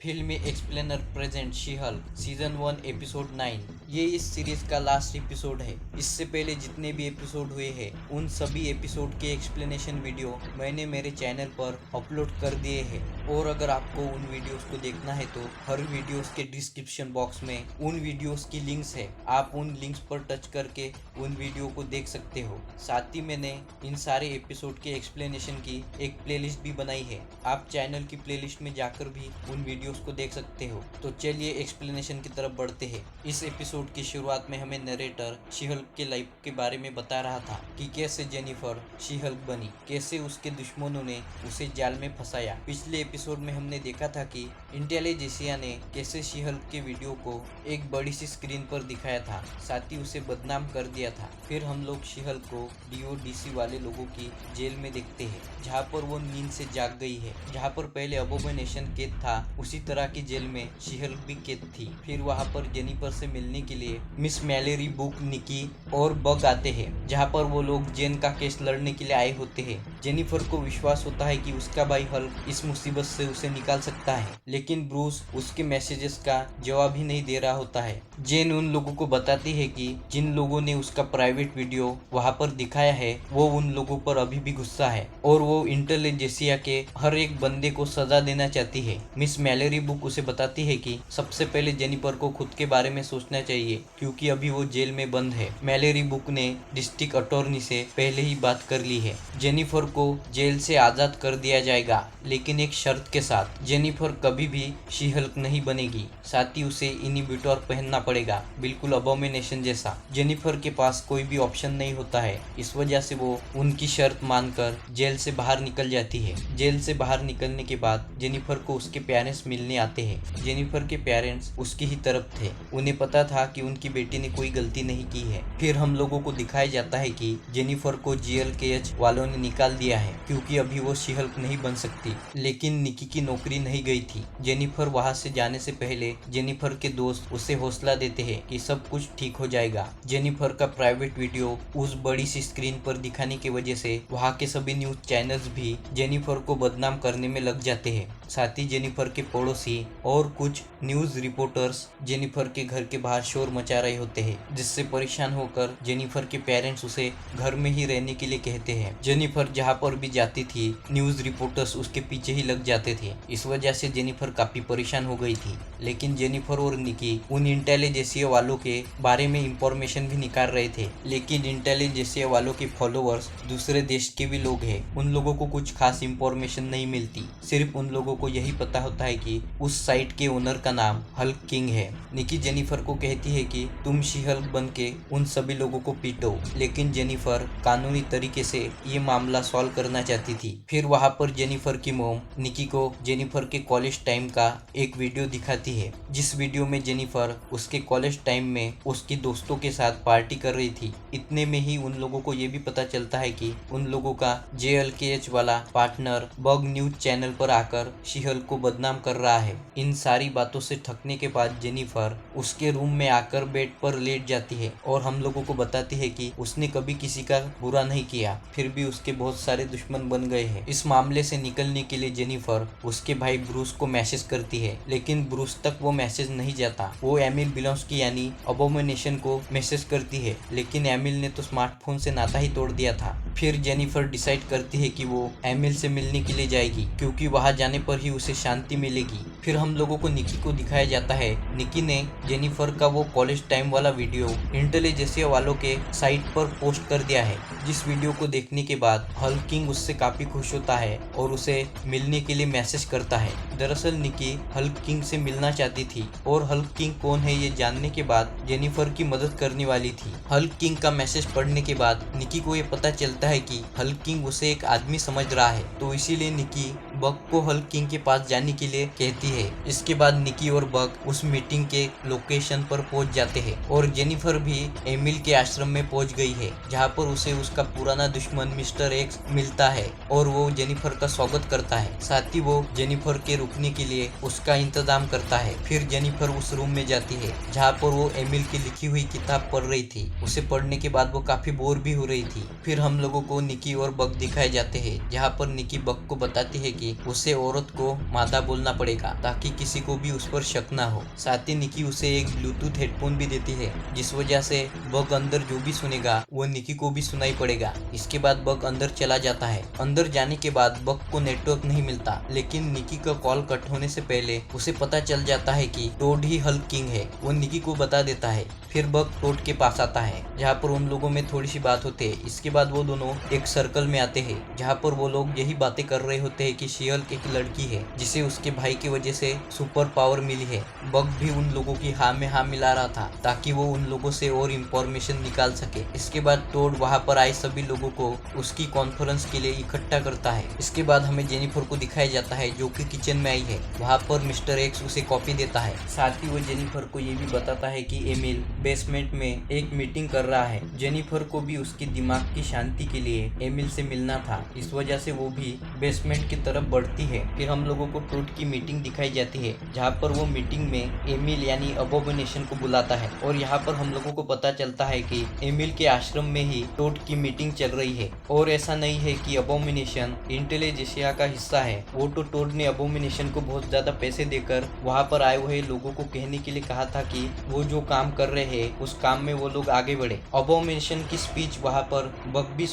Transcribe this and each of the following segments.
फिल्मी explainer present she Hulk season 1 episode 9। ये इस सीरीज का लास्ट एपिसोड है। इससे पहले जितने भी एपिसोड हुए हैं उन सभी एपिसोड के एक्सप्लेनेशन वीडियो मैंने मेरे चैनल पर अपलोड कर दिए हैं, और अगर आपको उन वीडियोस को देखना है तो हर वीडियोस के डिस्क्रिप्शन बॉक्स में उन वीडियोस की लिंक्स है। आप उन लिंक्स पर टच करके उन वीडियो को देख सकते हो। साथ ही मैंने इन सारे एपिसोड के एक्सप्लेनेशन की एक प्लेलिस्ट भी बनाई है। आप चैनल की प्लेलिस्ट में जाकर भी उन वीडियोस को देख सकते हो। तो चलिए एक्सप्लेनेशन की तरफ बढ़ते हैं। इस एपिसोड की शुरुआत में हमें नरेटर शी हल्क के लाइफ के बारे में बता रहा था कि कैसे जेनिफर शी हल्क बनी, कैसे उसके दुश्मनों ने उसे जाल में फंसाया। पिछले एपिसोड में हमने देखा था कि इंटेलिजेंसिया ने कैसे शी हल्क के वीडियो को एक बड़ी सी स्क्रीन पर दिखाया था, साथ ही उसे बदनाम कर दिया था। फिर हम लोग शी हल्क को डीओडीसी वाले लोगों की जेल में देखते हैं, जहाँ पर वो नींद से जाग गई है। जहाँ पर पहले अबोमिनेशन कैद था, उसी तरह की जेल में शी हल्क भी कैद थी। फिर वहाँ पर जेनिफर से मिलने के लिए मिस मैलेरी, बुक, निकी और बग आते हैं, जहाँ पर वो लोग जेन का केस लड़ने के लिए आए होते हैं। जेनिफर को विश्वास होता है कि उसका भाई हल्क इस मुसीबत से उसे निकाल सकता है, लेकिन ब्रूस उसके मैसेजेस का जवाब ही नहीं दे रहा होता है। जेन उन लोगों को बताती है कि जिन लोगों ने उसका प्राइवेट वीडियो वहाँ पर दिखाया है वो उन लोगों पर अभी भी गुस्सा है, और वो इंटेलिजेंसिया के हर एक बंदे को सजा देना चाहती है। मिस मैलेरी बुक उसे बताती है कि सबसे पहले जेनिफर को खुद के बारे में सोचना चाहिए, क्योंकि अभी वो जेल में बंद है। मैलेरी बुक ने डिस्ट्रिक्ट अटॉर्नी से पहले ही बात कर ली है। जेनिफर को जेल से आजाद कर दिया जाएगा, लेकिन एक शर्त के साथ। जेनिफर कभी भी शी हल्क नहीं बनेगी, साथ ही उसे इनहिबिटर पहनना पड़ेगा, बिल्कुल अबोमिनेशन जैसा। जेनिफर के पास कोई भी ऑप्शन नहीं होता है, इस वजह से वो उनकी शर्त मानकर जेल से बाहर निकल जाती है। जेल से बाहर निकलने के बाद जेनिफर को उसके पेरेंट्स मिलने आते हैं। जेनिफर के पेरेंट्स उसकी ही तरफ थे, उन्हें पता था कि उनकी बेटी ने कोई गलती नहीं की है। फिर हम लोगों को दिखाया जाता है कि जेनिफर को जीएलकेएच वालों ने निकाल दिया है, क्योंकि अभी वो शी हल्क नहीं बन सकती। लेकिन निकी की नौकरी नहीं गई थी। जेनिफर वहां से जाने से पहले जेनिफर के दोस्त उसे हौसला देते हैं कि सब कुछ ठीक हो जाएगा। जेनिफर का प्राइवेट वीडियो उस बड़ी सी स्क्रीन पर दिखाने की वजह से वहां के सभी न्यूज चैनल्स भी जेनिफर को बदनाम करने में लग जाते हैं। साथ ही जेनिफर के पड़ोसी और कुछ न्यूज रिपोर्टर्स जेनिफर के घर के बाहर शोर मचा रहे होते हैं, जिससे परेशान होकर जेनिफर के पेरेंट्स उसे घर में ही रहने के लिए कहते हैं। जेनिफर जहाँ पर भी जाती थी न्यूज रिपोर्टर्स उसके पीछे ही लग जाते थे। इस वजह से जेनिफर काफी परेशान हो गई थी। लेकिन जेनिफर और निकी उन इंटेलिजेंसिया वालों के बारे में इंफॉर्मेशन भी निकाल रहे थे, लेकिन इंटेलिजेंसिया वालों के फॉलोअर्स दूसरे देश के भी लोग हैं, उन लोगों को कुछ खास इंफॉर्मेशन नहीं मिलती। सिर्फ उन लोगों को यही पता होता है कि उस साइट के ओनर का नाम हल्क किंग है। निकी जेनिफर को कहती है कि तुम शी हल्क बन के उन सभी लोगों को पीटो, लेकिन जेनिफर कानूनी तरीके से ये मामला सॉल्व करना चाहती थी। फिर वहाँ पर जेनिफर की मोम निकी को जेनिफर के कॉलेज टाइम का एक वीडियो दिखाती है, जिस वीडियो में जेनिफर उसके कॉलेज टाइम में उसकी दोस्तों के साथ पार्टी कर रही थी। इतने में ही उन लोगों को ये भी पता चलता है कि उन लोगों का जेएलकेएच वाला पार्टनर बग न्यूज चैनल पर आकर शी हल्क को बदनाम कर रहा है। इन सारी बातों से थकने के बाद जेनिफर उसके रूम में आकर बेड पर लेट जाती है और हम लोगों को बताती है कि उसने कभी किसी का बुरा नहीं किया, फिर भी उसके बहुत सारे दुश्मन बन गए हैं। इस मामले से निकलने के लिए जेनिफर उसके भाई ब्रूस को मैसेज करती है, लेकिन ब्रूस तक वो मैसेज नहीं जाता। वो एमिल बिलोंस्की यानी अबोमिनेशन को मैसेज करती है, लेकिन एमिल ने तो स्मार्टफोन से नाता ही तोड़ दिया था। फिर जेनिफर डिसाइड करती है कि वो एमिल से मिलने के लिए जाएगी, क्योंकि वहां जाने पर ही उसे शांति मिलेगी। फिर हम लोगों को निकी को दिखाया जाता है। निकी ने जेनिफर का वो कॉलेज टाइम वाला वीडियो इंटेलिजेंसिया वालों के साइट पर पोस्ट कर दिया है, जिस वीडियो को देखने के बाद हल्क किंग उससे काफी खुश होता है और उसे मिलने के लिए मैसेज करता है। दरअसल निकी हल्क किंग से मिलना चाहती थी और हल्क किंग कौन है ये जानने के बाद जेनिफर की मदद करने वाली थी। हल्क किंग का मैसेज पढ़ने के बाद निकी को ये पता चलता है कि हल्क किंग उसे एक आदमी समझ रहा है, तो इसीलिए निकी बग को हल्क किंग के पास जाने के लिए कहती है। इसके बाद निकी और बग उस मीटिंग के लोकेशन पर पहुंच जाते हैं और जेनिफर भी एमिल के आश्रम में पहुंच गई है, जहां पर उसे उसका पुराना दुश्मन मिस्टर एक्स मिलता है और वो जेनिफर का स्वागत करता है। साथ ही वो जेनिफर के रुकने के लिए उसका इंतजाम करता है। फिर जेनिफर उस रूम में जाती है जहाँ पर वो एमिल की लिखी हुई किताब पढ़ रही थी। उसे पढ़ने के बाद वो काफी बोर भी हो रही थी। फिर हम लोगों को निकी और बग दिखाए जाते हैं, जहाँ पर निकी बग को बताती है कि उसे औरत को मादा बोलना पड़ेगा। पड़ेगा ताकि किसी को भी उस पर शक ना हो। साथ ही निकी उसे एक ब्लूटूथ हेडफोन भी देती है, जिस वजह से बग अंदर जो भी सुनेगा वो निकी को भी सुनाई पड़ेगा। इसके बाद बग अंदर चला जाता है। अंदर जाने के बाद बग को नेटवर्क नहीं मिलता, लेकिन निकी का कॉल कट होने से पहले उसे पता चल जाता है कि टोड ही हल्क किंग है। वो निकी को बता देता है। फिर बग टोड के पास आता है, जहाँ पर उन लोगों में थोड़ी सी बात होती है। इसके बाद वो दोनों एक सर्कल में आते हैं, जहाँ पर वो लोग यही बातें कर रहे होते हैं कि शी हल्क एक लड़की है जिसे उसके भाई की वजह से सुपर पावर मिली है। बग भी उन लोगों की हाँ में हाँ मिला रहा था ताकि वो उन लोगों से और इंफॉर्मेशन निकाल सके। इसके बाद टोड वहाँ पर आए सभी लोगों को उसकी कॉन्फ्रेंस के लिए इकट्ठा करता है। इसके बाद हमें जेनिफर को दिखाया जाता है जो कि किचन में आई है। वहाँ पर मिस्टर एक्स उसे कॉफी देता है। साथ ही वो जेनिफर को ये भी बताता है कि एमिल बेसमेंट में एक मीटिंग कर रहा है। जेनिफर को भी उसकी दिमाग की शांति के लिए एमिल से मिलना था, इस वजह से वो भी बेसमेंट की तरफ बढ़ती है। फिर हम लोगों को टोड की मीटिंग दिखाई जाती है, जहाँ पर वो मीटिंग में एमिल यानी अबोमिनेशन को बुलाता है और यहाँ पर हम लोगों को पता चलता है कि एमिल के आश्रम में ही टोड की मीटिंग चल रही है। और ऐसा नहीं है कि अबोमिनेशन इंटेलिजेंसिया का हिस्सा है। वो तो टोड ने अबोमिनेशन को बहुत ज्यादा पैसे देकर वहाँ पर आए हुए लोगों को कहने के लिए कहा था कि वो जो काम कर रहे हैं उस काम में वो लोग आगे बढ़े। अबोमिनेशन की स्पीच वहाँ पर बग भी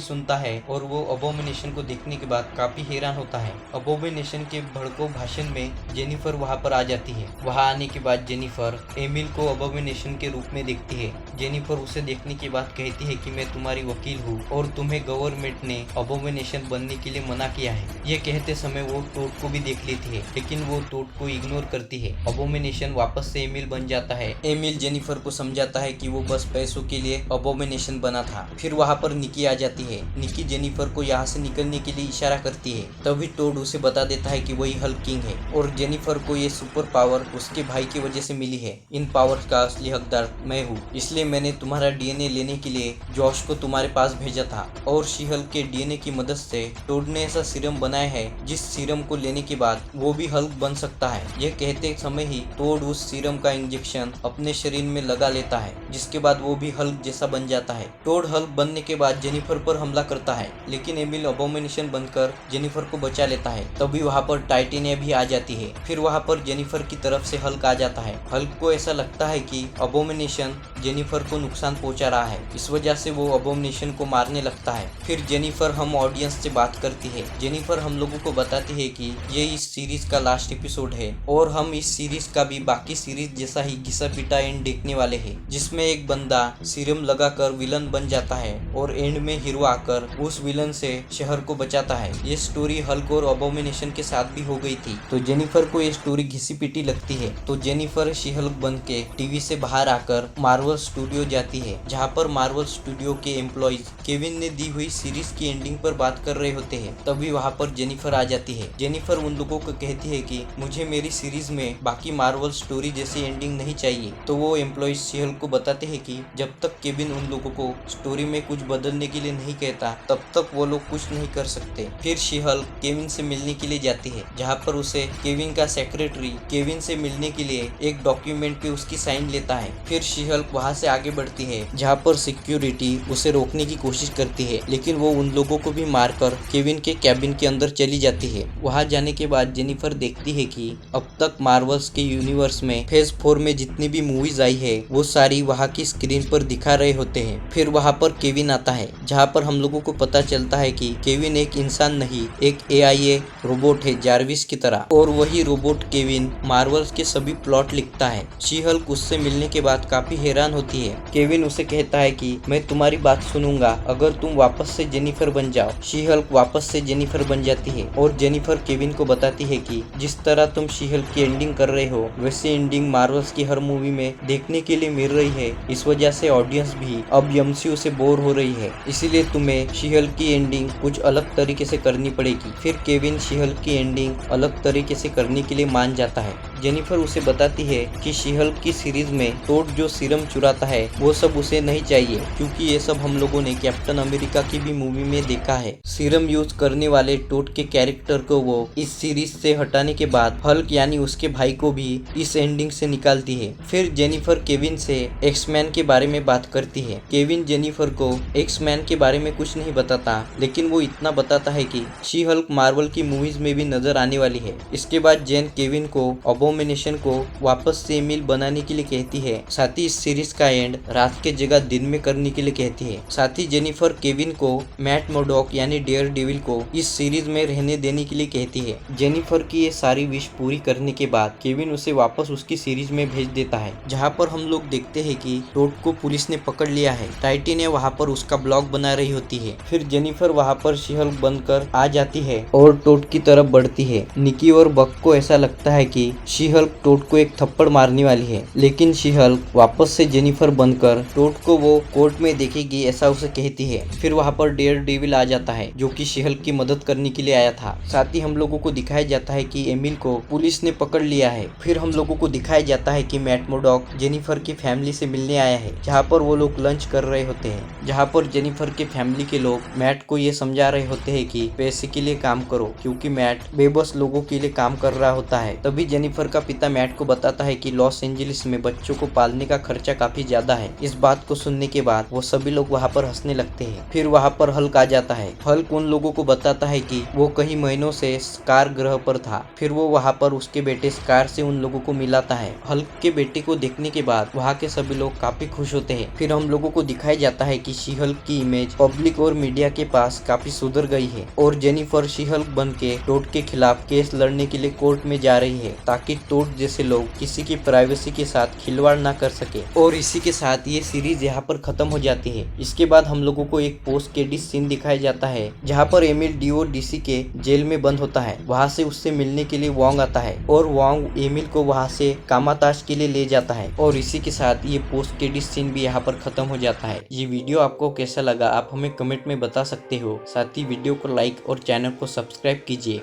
सुनता है और वो अबोमिनेशन को देखने के बाद काफी हैरान होता है। अबोमिनेशन के भड़को भाषण में जेनिफर वहाँ पर आ जाती है। वहाँ आने के बाद जेनिफर एमिल को अबोमिनेशन के रूप में देखती है। जेनिफर उसे देखने के बाद कहती है कि मैं तुम्हारी वकील हूँ और तुम्हें गवर्नमेंट ने अबोमिनेशन बनने के लिए मना किया है। ये कहते समय वो टोड को भी देख लेती है, लेकिन वो टोड को इग्नोर करती है। अबोमिनेशन वापस से एमिल बन जाता है। एमिल जेनिफर को समझाता है कि वो बस पैसों के लिए अबोमिनेशन बना था। फिर वहाँ पर निकी आ जाती है। निकी जेनिफर को यहाँ से निकलने के लिए इशारा करती है। तभी टोड उसे बता देता है कि वही हल्क किंग है और जेनिफर को ये सुपर पावर उसके भाई की वजह से मिली है। इन पावर्स का असली हकदार मैं हूँ, इसलिए मैंने तुम्हारा डीएनए लेने के लिए जॉश को तुम्हारे पास भेजा था। और शी हल्क के डीएनए की मदद से टोड ने ऐसा सीरम बनाया है जिस सीरम को लेने के बाद वो भी हल्क बन सकता है। यह कहते समय ही टोड उस सीरम का इंजेक्शन अपने शरीर में लगा लेता है, जिसके बाद वो भी हल्क जैसा बन जाता है। टोड हल्क बनने के बाद जेनिफर पर हमला करता है, लेकिन एमिल अबोमिनेशन बनकर जेनिफर को बचा लेता है। तभी वहाँ पर टाइटेनिया भी आ जाती है। फिर वहाँ पर जेनिफर की तरफ से हल्क आ जाता है। हल्क को ऐसा लगता है कि अबोमिनेशन जेनिफर को नुकसान पहुंचा रहा है, इस वजह से वो अबोमिनेशन को मारने लगता है। फिर जेनिफर हम ऑडियंस से बात करती है। जेनिफर हम लोगों को बताती है कि ये इस सीरीज का लास्ट एपिसोड है और हम इस सीरीज का भी बाकी सीरीज जैसा ही घिसा पिटा एंड देखने वाले हैं, जिसमें एक बंदा सीरम लगाकर विलन बन जाता है और एंड में हीरो आकर उस विलन से शहर को बचाता है। ये स्टोरी हल्क और अबोमिनेशन के साथ भी हो गई थी, तो जेनिफर को ये स्टोरी घिसी पिटी लगती है। तो जेनिफर शी हल्क बन के टीवी से बाहर आकर मार्वल स्टूडियो जाती है, जहाँ पर मार्वल स्टूडियो के एम्प्लॉइज केविन ने दी हुई सीरीज की एंडिंग पर बात कर रहे होते हैं। तभी वहाँ पर जेनिफर आ जाती है। जेनिफर उन लोगों को कहती है कि मुझे मेरी सीरीज में बाकी मार्वल स्टोरी जैसी एंडिंग नहीं चाहिए। तो वो एम्प्लॉइज शी हल्क को बताते हैं कि जब तक केविन उन लोगों को स्टोरी में कुछ बदलने के लिए नहीं कहता तब तक वो लोग कुछ नहीं कर सकते। फिर शी हल्क केविन से मिलने के लिए जाती है, जहाँ पर उसे केविन का सेक्रेटरी केविन से मिलने के लिए एक डॉक्यूमेंट पे उसकी साइन लेता है। फिर शी हल्क वहाँ से आगे बढ़ती है, जहाँ पर सिक्योरिटी उसे रोकने की कोशिश करती है, लेकिन वो उन लोगों को भी मारकर केविन के कैबिन के अंदर चली जाती है। वहाँ जाने के बाद जेनिफर देखती है कि अब तक मार्वल्स के यूनिवर्स में फेज 4 में जितनी भी मूवीज आई है वो सारी वहाँ की स्क्रीन पर दिखा रहे होते हैं। फिर वहाँ पर केविन आता है, जहाँ पर हम लोगों को पता चलता है कि केविन एक इंसान नहीं, एक AIA रोबोट है जार्विस की तरह, और वही रोबोट केविन मार्वल्स के सभी प्लॉट लिखता है। शी हल्क उससे मिलने के बाद काफी हैरान होती है। केविन उसे कहता है कि मैं तुम्हारी बात सुनूंगा अगर तुम वापस से जेनिफर बन जाओ। शी हल्क वापस से जेनिफर बन जाती है और जेनिफर केविन को बताती है कि जिस तरह तुम शी हल्क की एंडिंग कर रहे हो वैसे एंडिंग मार्वल्स की हर मूवी में देखने के लिए मिल रही है। इस वजह से ऑडियंस भी अब MCU से बोर हो रही है, इसीलिए तुम्हें शी हल्क की एंडिंग कुछ अलग तरीके से करनी पड़ेगी। फिर केविन शी हल्क की एंडिंग अलग तरीके से करने के लिए मान जाता है। जेनिफर उसे बताती है कि शी हल्क की सीरीज में टोड जो सीरम चुराता है वो सब उसे नहीं चाहिए, क्योंकि ये सब हम लोगों ने कैप्टन अमेरिका की भी मूवी में देखा है। सीरम यूज करने वाले टोड के कैरेक्टर को वो इस सीरीज से हटाने के बाद हल्क यानी उसके भाई को भी इस एंडिंग से निकालती है। फिर जेनिफर केविन से एक्समैन के बारे में बात करती है। केविन जेनिफर को एक्समैन के बारे में कुछ नहीं बताता, लेकिन वो इतना बताता है कि शी हल्क मार्वल की मूवीज में भी नजर आने वाली है। इसके बाद जेन केविन को अबोमिनेशन को वापस से एमिल बनाने के लिए कहती है। साथ ही इस सीरीज का एंड रात के जगह दिन में करने के लिए कहती है। साथ ही जेनिफर केविन को मैट मोडॉक यानी डेयर डेविल को इस सीरीज में रहने देने के लिए कहती है। जेनिफर की ये सारी विश पूरी करने के बाद केविन उसे वापस उसकी सीरीज में भेज देता है, जहाँ पर हम लोग देखते हैं कि टोड को पुलिस ने पकड़ लिया है। टाइटिनिया वहाँ पर उसका ब्लॉग बना रही होती है। फिर जेनिफर वहाँ पर शी हल्क बनकर आ जाती है और टोड की तरफ बढ़ती है। निकी और बक को ऐसा लगता है कि शी हल्क टोड को एक थप्पड़ मारने वाली है, लेकिन शी हल्क वापस से जेनिफर बनकर टोड को वो कोर्ट में देखेगी ऐसा उसे कहती है। फिर वहाँ पर डेयर डेविल आ जाता है, जो कि शी हल्क की मदद करने के लिए आया था। साथ ही हम लोगों को दिखाया जाता है कि एमिल को पुलिस ने पकड़ लिया है। फिर हम लोगों को दिखाया जाता है कि मैट मोडॉक जेनिफर की फैमिली से मिलने आया है, जहाँ पर वो लोग लंच कर रहे होते हैं, जहाँ पर जेनिफर के फैमिली के लोग मैट को ये समझा रहे होते हैं कि पैसे के लिए काम करो, क्योंकि मैट बेबस लोगों के लिए काम कर रहा होता है। तभी जेनिफर का पिता मैट को बताता है कि लॉस एंजलिस में बच्चों को पालने का खर्चा काफी ज्यादा है। इस बात को सुनने के बाद वो सभी लोग वहाँ पर हंसने लगते हैं। फिर वहाँ पर हल्क आ जाता है। हल्क उन लोगों को बताता है कि वो कई महीनों से स्कार ग्रह पर था। फिर वो वहाँ पर उसके बेटे स्कार से उन लोगों को मिलाता है। हल्क के बेटे को देखने के बाद वहाँ के सभी लोग काफी खुश होते हैं। फिर हम लोगों को दिखाया जाता है कि शी हल्क की इमेज पब्लिक और मीडिया के पास काफी सुधर गई है और जेनिफर शी हल्क बन के टोड के खिलाफ केस लड़ने के लिए कोर्ट में जा रही है, ताकि टोड जैसे लोग किसी की प्राइवेसी के साथ खिलवाड़ ना कर सके। और इसी के साथ ये सीरीज यहाँ पर खत्म हो जाती है। इसके बाद हम लोगों को एक पोस्ट क्रेडिट सीन दिखाया जाता है, जहाँ पर एमिल डीओ डीसी के जेल में बंद होता है। वहाँ से उससे मिलने के लिए वॉन्ग आता है और वॉन्ग एमिल को वहाँ से कामाताश के लिए ले जाता है। और इसी के साथ ये पोस्ट क्रेडिट सीन भी यहाँ पर खत्म हो जाता है। ये वीडियो आपको कैसा लगा आप हमें कमेंट में बता सकते हो। साथ ही वीडियो को लाइक और चैनल को सब्सक्राइब कीजिए।